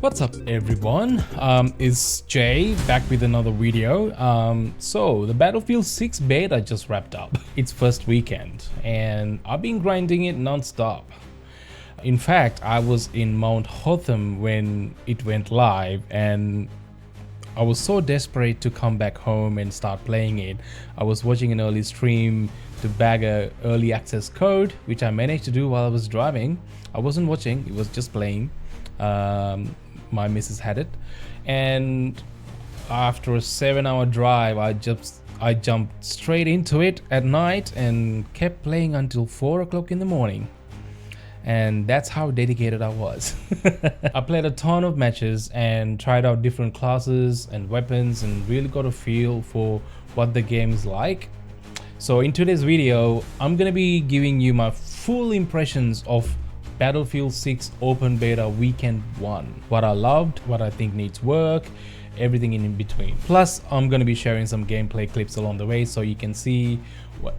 What's up everyone, it's Jay back with another video. So the Battlefield 6 beta just wrapped up its first weekend and I've been grinding it non-stop. In fact, I was in Mount Hotham when it went live and I was so desperate to come back home and start playing it. I was watching an early stream to bag a early access code, which I managed to do while I was driving. I wasn't watching, it was just playing. My missus had it, and after a 7-hour drive I jumped straight into it at night and kept playing until 4 o'clock in the morning. And that's how dedicated I was. I played a ton of matches and tried out different classes and weapons and really got a feel for what the game is like. So in today's video, I'm gonna be giving you my full impressions of Battlefield 6 Open Beta Weekend 1. What I loved, what I think needs work, everything in between. Plus, I'm going to be sharing some gameplay clips along the way so you can see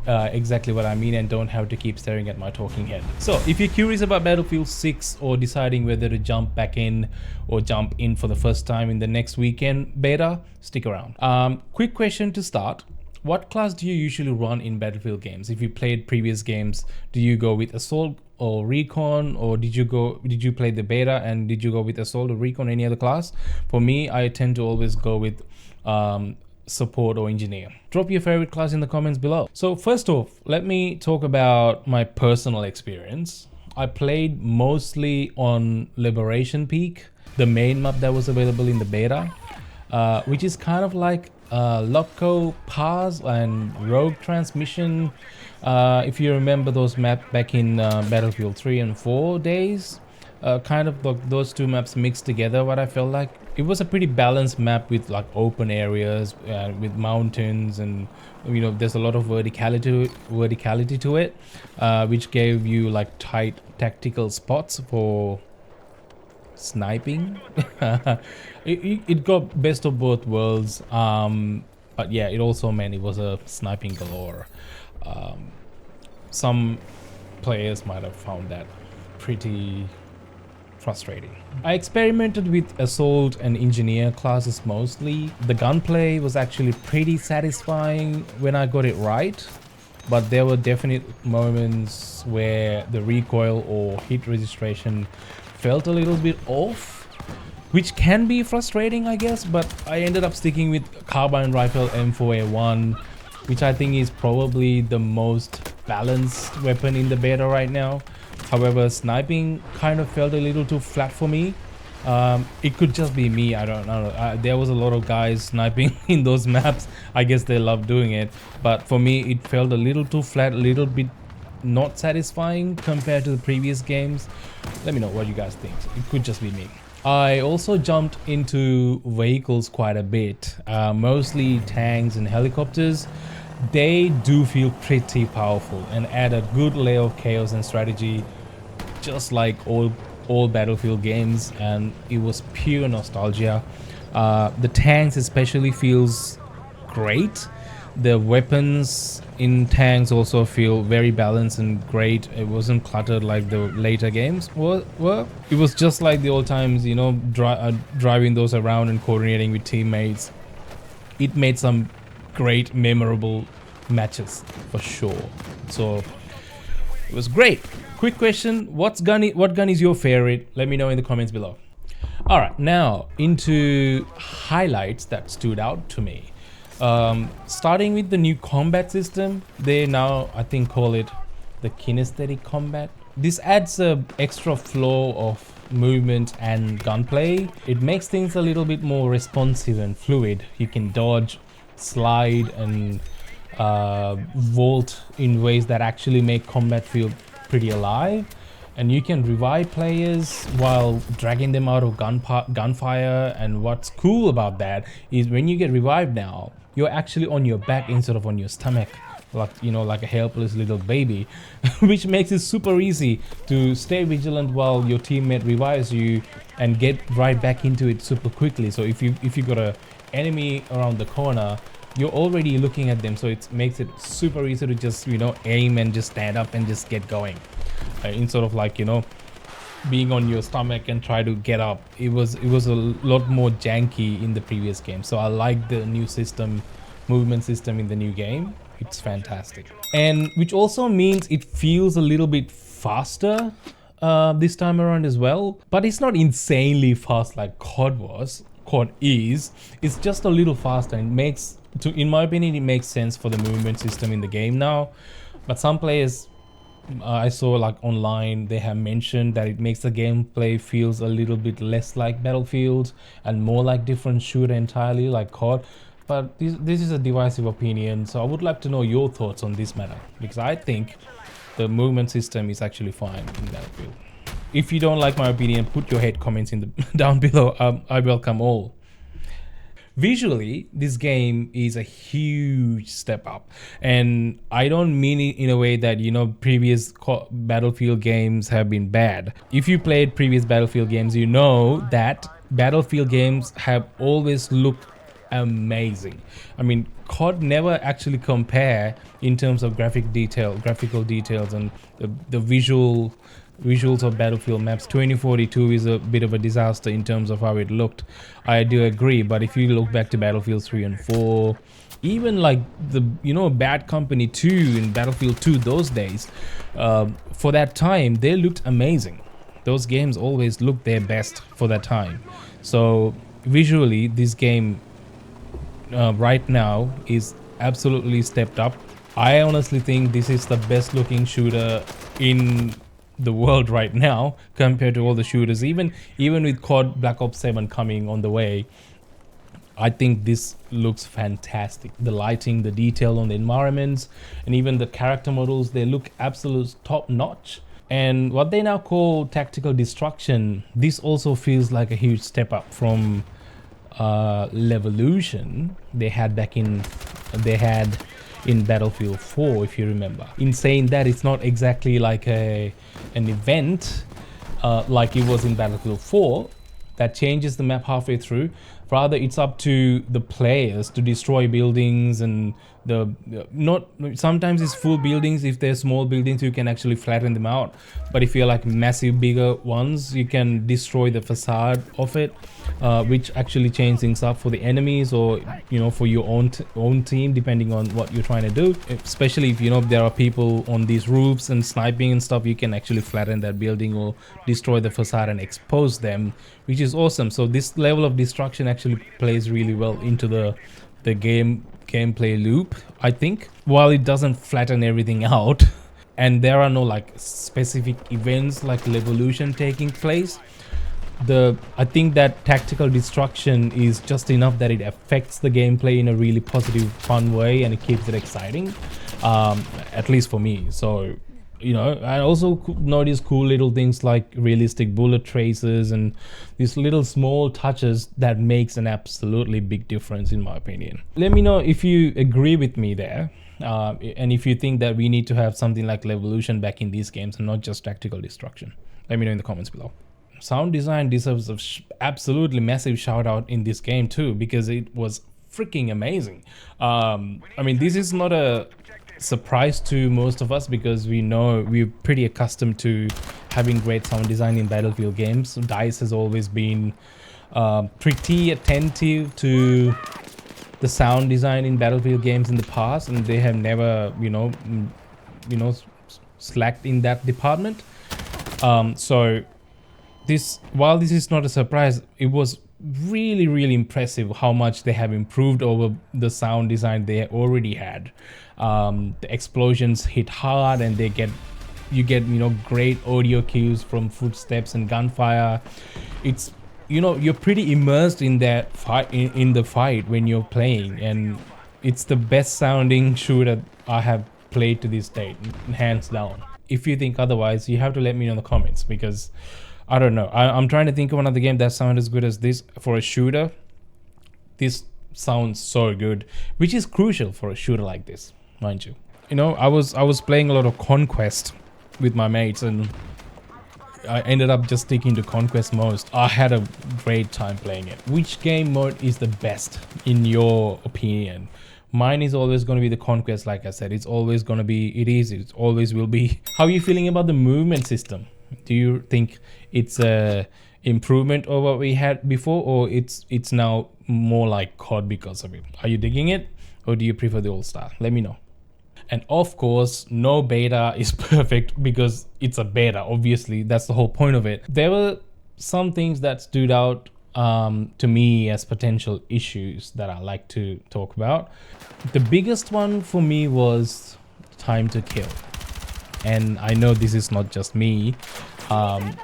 exactly what I mean and don't have to keep staring at my talking head. So, if you're curious about Battlefield 6 or deciding whether to jump back in or jump in for the first time in the next weekend beta, stick around. Quick question to start. What class do you usually run in Battlefield games? If you played previous games, do you go with Assault or Recon, or did you play the beta and did you go with Assault or Recon, any other class? For me, I tend to always go with Support or Engineer. Drop your favorite class in the comments below. So first off, let me talk about my personal experience. I played mostly on Liberation Peak, the main map that was available in the beta, which is kind of like Loco Pass and Rogue Transmission. If you remember those maps back in Battlefield 3 and 4 days, kind of those two maps mixed together, what I felt like. It was a pretty balanced map with like open areas, with mountains, and you know there's a lot of verticality to it, which gave you like tight tactical spots for sniping. It got best of both worlds, but yeah, it also meant it was a sniping galore. Some players might have found that pretty frustrating. I experimented with Assault and Engineer classes mostly. The gunplay was actually pretty satisfying when I got it right, but there were definite moments where the recoil or hit registration felt a little bit off, which can be frustrating, I guess, but I ended up sticking with Carbine Rifle M4A1, which I think is probably the most balanced weapon in the beta right now. However, sniping kind of felt a little too flat for me. It could just be me, I don't know. There was a lot of guys sniping in those maps. I guess they love doing it, but for me it felt a little too flat, a little bit not satisfying compared to the previous games. Let me know what you guys think. It could just be me. I also jumped into vehicles quite a bit, mostly tanks and helicopters. They do feel pretty powerful and add a good layer of chaos and strategy, just like all Battlefield games, and it was pure nostalgia. The tanks especially feels great. The weapons in tanks also feel very balanced and great. It wasn't cluttered like the later games were. It was just like the old times, you know, driving those around and coordinating with teammates. It made some great memorable matches for sure. So it was great. Quick question, what gun is your favorite? Let me know in the comments below. All right, now into highlights that stood out to me. Starting with the new combat system, they now I think call it the Kinaesthetic Combat. This adds a extra flow of movement and gunplay. It makes things a little bit more responsive and fluid. You can dodge, slide, and vault in ways that actually make combat feel pretty alive. And you can revive players while dragging them out of gunfire. And what's cool about that is when you get revived now, you're actually on your back instead of on your stomach, like, you know, like a helpless little baby, which makes it super easy to stay vigilant while your teammate revives you and get right back into it super quickly. So if you got a enemy around the corner, you're already looking at them, so it makes it super easy to just, you know, aim and just stand up and just get going, instead of like, you know, being on your stomach and try to get up. It was a lot more janky in the previous game. So I like the new system, movement system in the new game. It's fantastic. And which also means it feels a little bit faster this time around as well. But it's not insanely fast like COD was. COD is. It's just a little faster and makes, in my opinion, it makes sense for the movement system in the game now. But some players I saw like online, they have mentioned that it makes the gameplay feels a little bit less like Battlefield and more like different shooter entirely like COD. But this is a divisive opinion, so I would like to know your thoughts on this matter, because I think the movement system is actually fine in Battlefield. If you don't like my opinion, put your hate comments in the down below. I welcome all. Visually, this game is a huge step up, and I don't mean it in a way that, you know, previous Battlefield games have been bad. If you played previous Battlefield games, you know that Battlefield games have always looked amazing. I mean, COD never actually compare in terms of graphical details, and the visuals of Battlefield maps. 2042 is a bit of a disaster in terms of how it looked. I do agree, but if you look back to Battlefield 3 and 4, even like the, you know, Bad Company 2 in Battlefield 2 those days, for that time, they looked amazing. Those games always looked their best for that time. So visually, this game right now is absolutely stepped up. I honestly think this is the best looking shooter in the world right now compared to all the shooters. Even with COD Black Ops 7 coming on the way, I think this looks fantastic. The lighting, the detail on the environments, and even the character models, they look absolute top notch. And what they now call tactical destruction, this also feels like a huge step up from Levolution they had in Battlefield 4, if you remember. In saying that, it's not exactly like an event like it was in Battlefield 4 that changes the map halfway through. Rather, it's up to the players to destroy buildings, and sometimes it's full buildings. If they're small buildings, you can actually flatten them out. But if you're like massive, bigger ones, you can destroy the facade of it, which actually change things up for the enemies, or, you know, for your own team, depending on what you're trying to do. Especially if, you know, there are people on these roofs and sniping and stuff, you can actually flatten that building or destroy the facade and expose them, which is awesome. So this level of destruction actually plays really well into the gameplay loop, I think. While it doesn't flatten everything out and there are no like specific events like Levolution taking place, I think that tactical destruction is just enough that it affects the gameplay in a really positive, fun way, and it keeps it exciting, at least for me. So, you know, I also notice cool little things like realistic bullet traces and these little small touches that makes an absolutely big difference, in my opinion. Let me know if you agree with me there, and if you think that we need to have something like Levolution back in these games and not just tactical destruction. Let me know in the comments below. Sound design deserves an absolutely massive shout out in this game too, because it was freaking amazing. I mean, this is not a surprise to most of us, because we're pretty accustomed to having great sound design in Battlefield games. DICE has always been pretty attentive to the sound design in Battlefield games in the past, and they have never, you know, slacked in that department. So while this is not a surprise, it was really impressive how much they have improved over the sound design they already had. The explosions hit hard, and you get, you know, great audio cues from footsteps and gunfire. It's, you know, you're pretty immersed in that fight, in the fight when you're playing, and it's the best sounding shooter I have played to this date, hands down. If you think otherwise, you have to let me know in the comments, because I don't know. I'm trying to think of another game that sounds as good as this for a shooter. This sounds so good, which is crucial for a shooter like this, mind you. You know, I was playing a lot of Conquest with my mates, and I ended up just sticking to Conquest most. I had a great time playing it. Which game mode is the best in your opinion? Mine is always going to be the Conquest, like I said. It's always going to be, it always will be. How are you feeling about the movement system? Do you think it's a improvement over what we had before, or it's now more like COD because of it? Are you digging it, or do you prefer the old style? Let me know. And of course, no beta is perfect because it's a beta. Obviously, that's the whole point of it. There were some things that stood out to me as potential issues that I like to talk about. The biggest one for me was time to kill. And I know this is not just me.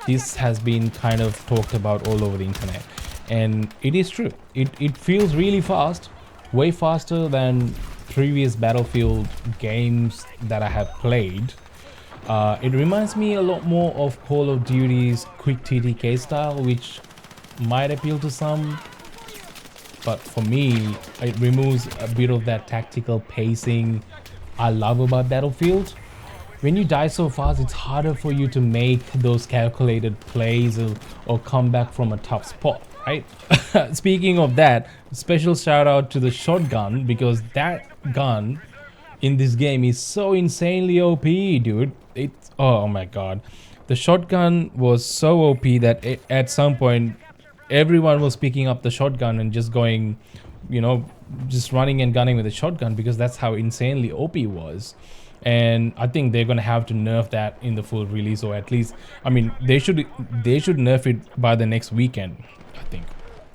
This has been kind of talked about all over the internet. And it is true. It feels really fast, way faster than previous Battlefield games that I have played. It reminds me a lot more of Call of Duty's quick TTK style, which might appeal to some, but for me, it removes a bit of that tactical pacing I love about Battlefield. When you die so fast, it's harder for you to make those calculated plays or come back from a tough spot, right? Speaking of that, special shout out to the shotgun, because that gun in this game is so insanely OP, dude. It's, oh my god. The shotgun was so OP that at some point, everyone was picking up the shotgun and just going, you know, just running and gunning with the shotgun, because that's how insanely OP it was. And I think they're gonna have to nerf that in the full release, or at least, I mean, they should nerf it by the next weekend, I think,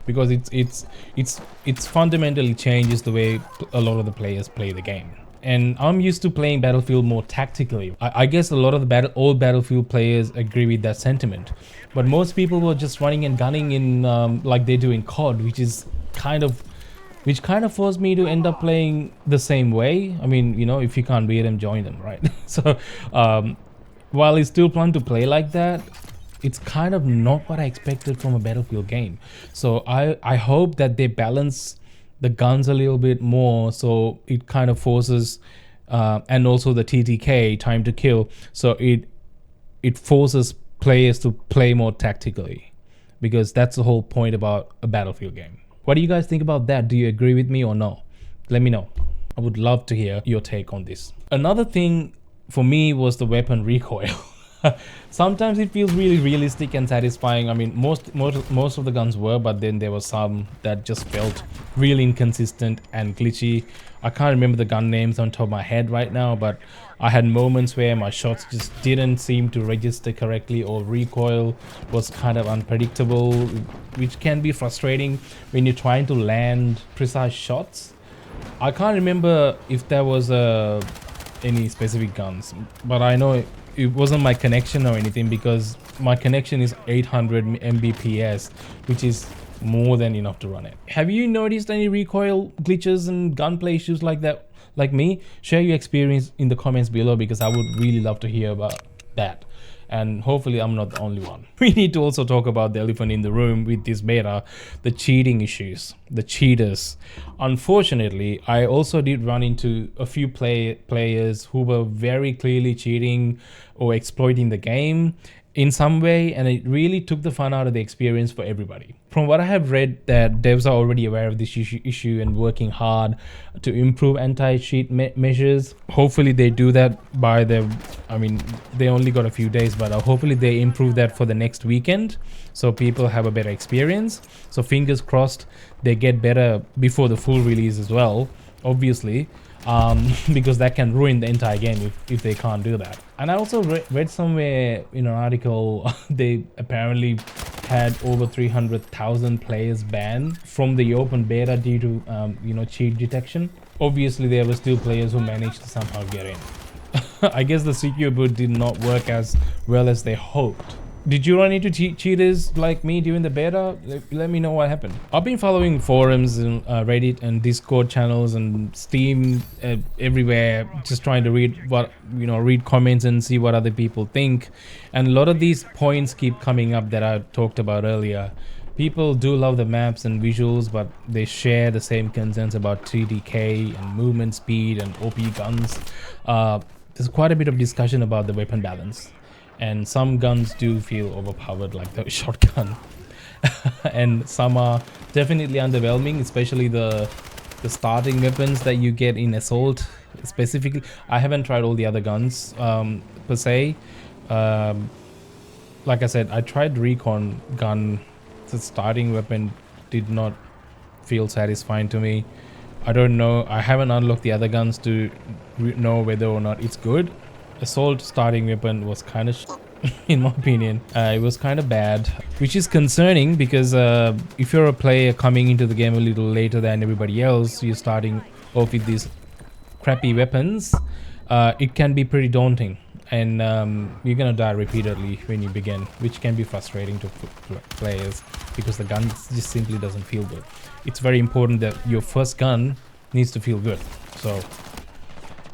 because it's fundamentally changes the way a lot of the players play the game. And I'm used to playing Battlefield more tactically. I guess a lot of the old Battlefield players agree with that sentiment. But most people were just running and gunning in like they do in COD, which kind of forced me to end up playing the same way. I mean, you know, if you can't beat them, join them, right? So while it's still fun to play like that, it's kind of not what I expected from a Battlefield game. So I hope that they balance the guns a little bit more, so it kind of forces and also the TTK, time to kill, so it forces players to play more tactically, because that's the whole point about a Battlefield game. What do you guys think about that? Do you agree with me or no? Let me know. I would love to hear your take on this. Another thing for me was the weapon recoil. Sometimes it feels really realistic and satisfying. I mean, most of the guns were, but then there were some that just felt really inconsistent and glitchy. I can't remember the gun names on top of my head right now, but I had moments where my shots just didn't seem to register correctly, or recoil was kind of unpredictable, which can be frustrating when you're trying to land precise shots. I can't remember if there was any specific guns, but I know it wasn't my connection or anything, because my connection is 800 Mbps, which is more than enough to run it. Have you noticed any recoil glitches and gunplay issues like that, like me? Share your experience in the comments below, because I would really love to hear about that. And hopefully I'm not the only one. We need to also talk about the elephant in the room with this beta, the cheating issues, the cheaters. Unfortunately, I also did run into a few players who were very clearly cheating or exploiting the game in some way, and it really took the fun out of the experience for everybody. From what I have read, that devs are already aware of this issue and working hard to improve anti-cheat measures. Hopefully they do that by I mean, they only got a few days, but hopefully they improve that for the next weekend, so people have a better experience. So fingers crossed they get better before the full release as well, obviously. Because that can ruin the entire game if they can't do that. And I also read somewhere in an article they apparently had over 300,000 players banned from the open beta due to you know, cheat detection. Obviously there were still players who managed to somehow get in. I guess the secure boot did not work as well as they hoped. Did you run into cheaters like me during the beta? Let me know what happened. I've been following forums and Reddit and Discord channels and Steam everywhere, just trying to read comments and see what other people think. And a lot of these points keep coming up that I talked about earlier. People do love the maps and visuals, but they share the same concerns about TDK and movement speed and OP guns. There's quite a bit of discussion about the weapon balance. And some guns do feel overpowered, like the shotgun. And some are definitely underwhelming, especially the starting weapons that you get in Assault specifically. I haven't tried all the other guns per se. like I said, I tried recon gun. The starting weapon did not feel satisfying to me. I don't know, I haven't unlocked the other guns to know whether or not it's good. Assault starting weapon was kind of in my opinion. It was kind of bad, which is concerning because if you're a player coming into the game a little later than everybody else, you're starting off with these crappy weapons, it can be pretty daunting, and you're gonna die repeatedly when you begin, which can be frustrating to players because the gun just simply doesn't feel good. It's very important that your first gun needs to feel good. So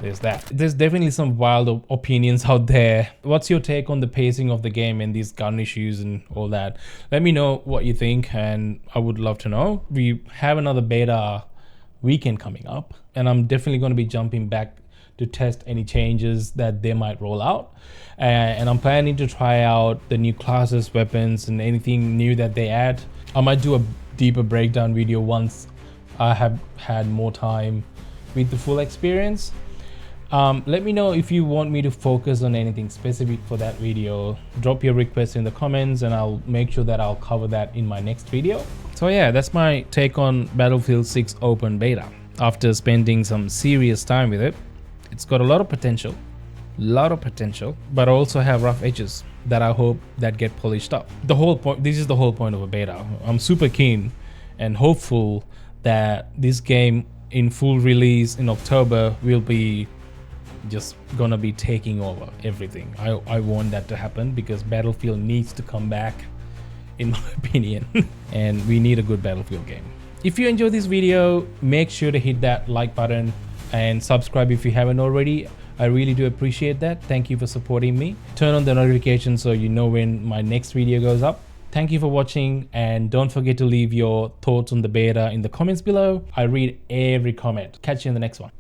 there's that. There's definitely some wild opinions out there. What's your take on the pacing of the game and these gun issues and all that? Let me know what you think, and I would love to know. We have another beta weekend coming up, and I'm definitely going to be jumping back to test any changes that they might roll out, and I'm planning to try out the new classes, weapons, and anything new that they add. I might do a deeper breakdown video once I have had more time with the full experience. Let me know if you want me to focus on anything specific for that video. Drop your request in the comments and I'll make sure that I'll cover that in my next video. So yeah, that's my take on Battlefield 6 open beta. After spending some serious time with it, it's got a lot of potential, but also have rough edges that I hope that get polished up. The whole point, this is the whole point of a beta. I'm super keen and hopeful that this game in full release in October will be just gonna be taking over everything. I want that to happen because Battlefield needs to come back, in my opinion, and we need a good Battlefield game. If you enjoyed this video, make sure to hit that like button and subscribe if you haven't already. I really do appreciate that. Thank you for supporting me. Turn on the notifications so you know when my next video goes up. Thank you for watching, and don't forget to leave your thoughts on the beta in the comments below. I read every comment. Catch you in the next one.